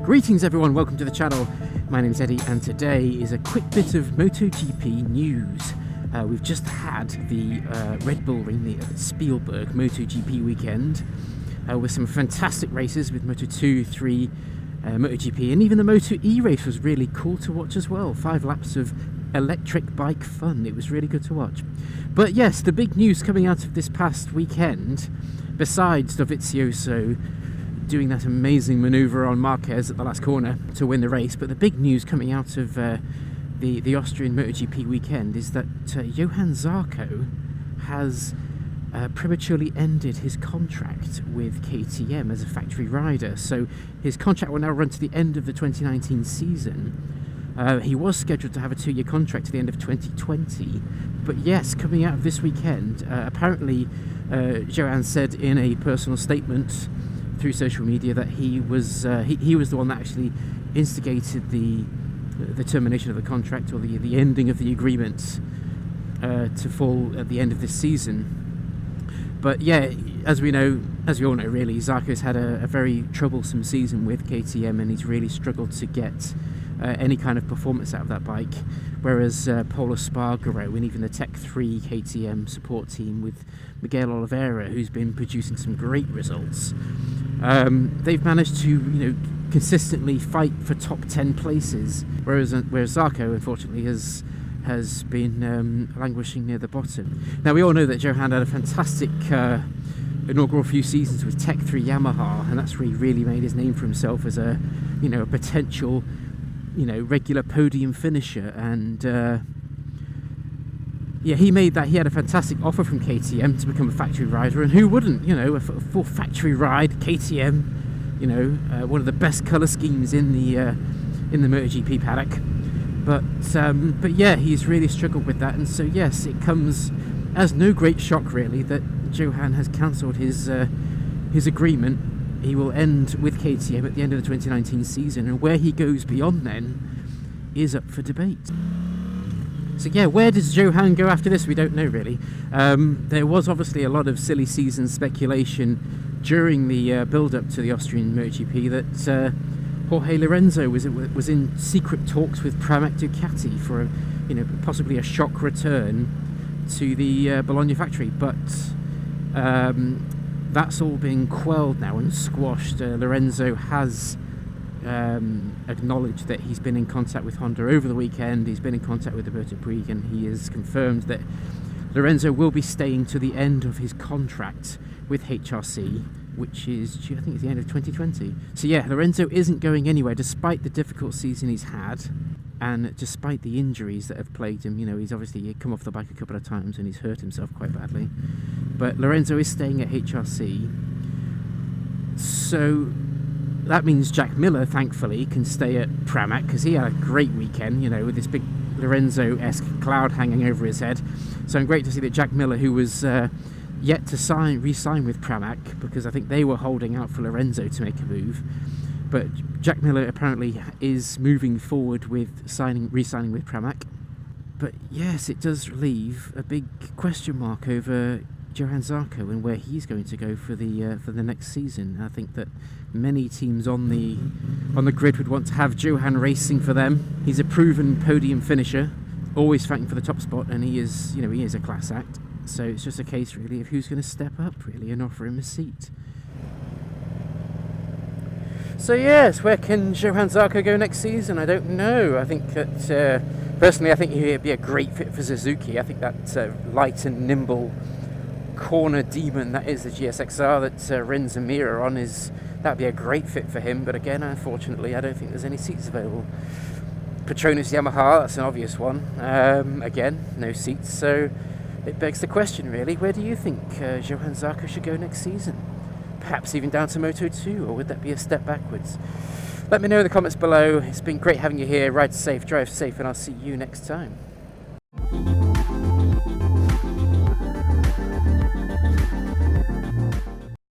Greetings everyone, welcome to the channel. My name is Eddie and today is a quick bit of MotoGP news. We've just had the Red Bull Ring, the Spielberg MotoGP weekend with some fantastic races with Moto2, 3, MotoGP, and even the Moto E race was really cool to watch as well. 5 laps of electric bike fun. It was really good to watch. But yes, the big news coming out of this past weekend, besides Dovizioso doing that amazing manoeuvre on Marquez at the last corner to win the race, but the big news coming out of the Austrian MotoGP weekend is that Johann Zarco has prematurely ended his contract with KTM as a factory rider. So his contract will now run to the end of the 2019 season. He was scheduled to have a 2-year contract to the end of 2020, but yes, coming out of this weekend, apparently Johann said in a personal statement through social media that he was the one that actually instigated the termination of the contract, or the ending of the agreement to fall at the end of this season. But yeah, as we all know really, Zarco's had a very troublesome season with KTM, and he's really struggled to get any kind of performance out of that bike, whereas Paulo Spargaro and even the Tech 3 KTM support team with Miguel Oliveira, who's been producing some great results, they've managed to consistently fight for top 10 places, whereas Zarco unfortunately has been languishing near the bottom. Now we all know that Johann had a fantastic inaugural few seasons with Tech 3 Yamaha, and that's where he really made his name for himself as a potential regular podium finisher. And he had a fantastic offer from KTM to become a factory rider, and who wouldn't? A full factory ride, KTM, one of the best colour schemes in the MotoGP paddock. But yeah, he's really struggled with that, and so yes, it comes as no great shock really that Johann has cancelled his agreement. He will end with KTM at the end of the 2019 season, and where he goes beyond then is up for debate. So yeah, where does Johann go after this? We don't know really. There was obviously a lot of silly season speculation during the build-up to the Austrian MotoGP that Jorge Lorenzo was in secret talks with Pramac Ducati for possibly a shock return to the Bologna factory, but that's all been quelled now and squashed. Lorenzo has acknowledged that he's been in contact with Honda over the weekend. He's been in contact with Alberto Puig, and he has confirmed that Lorenzo will be staying to the end of his contract with HRC, which is I think it's the end of 2020. So yeah, Lorenzo isn't going anywhere despite the difficult season he's had, and despite the injuries that have plagued him. He's obviously come off the bike a couple of times and he's hurt himself quite badly. But Lorenzo is staying at HRC. So that means Jack Miller, thankfully, can stay at Pramac, because he had a great weekend, with this big Lorenzo-esque cloud hanging over his head. So I'm great to see that Jack Miller, who was yet to re-sign with Pramac, because I think they were holding out for Lorenzo to make a move. But Jack Miller apparently is moving forward with re-signing with Pramac. But yes, it does leave a big question mark over Johann Zarco and where he's going to go for the next season. I think that many teams on the grid would want to have Johann racing for them. He's a proven podium finisher, always fighting for the top spot, and he is a class act. So it's just a case really of who's going to step up really and offer him a seat. So yes, where can Johann Zarco go next season? I don't know. I think that personally, I think he'd be a great fit for Suzuki. I think that light and nimble corner demon that is the GSXR that Rins and Mir are on, that'd be a great fit for him. But again, unfortunately, I don't think there's any seats available. Petronas Yamaha, that's an obvious one. Again, no seats. So it begs the question really, where do you think Johann Zarco should go next season? Perhaps even down to Moto2, or would that be a step backwards? Let me know in the comments below. It's been great having you here. Ride safe, drive safe, and I'll see you next time.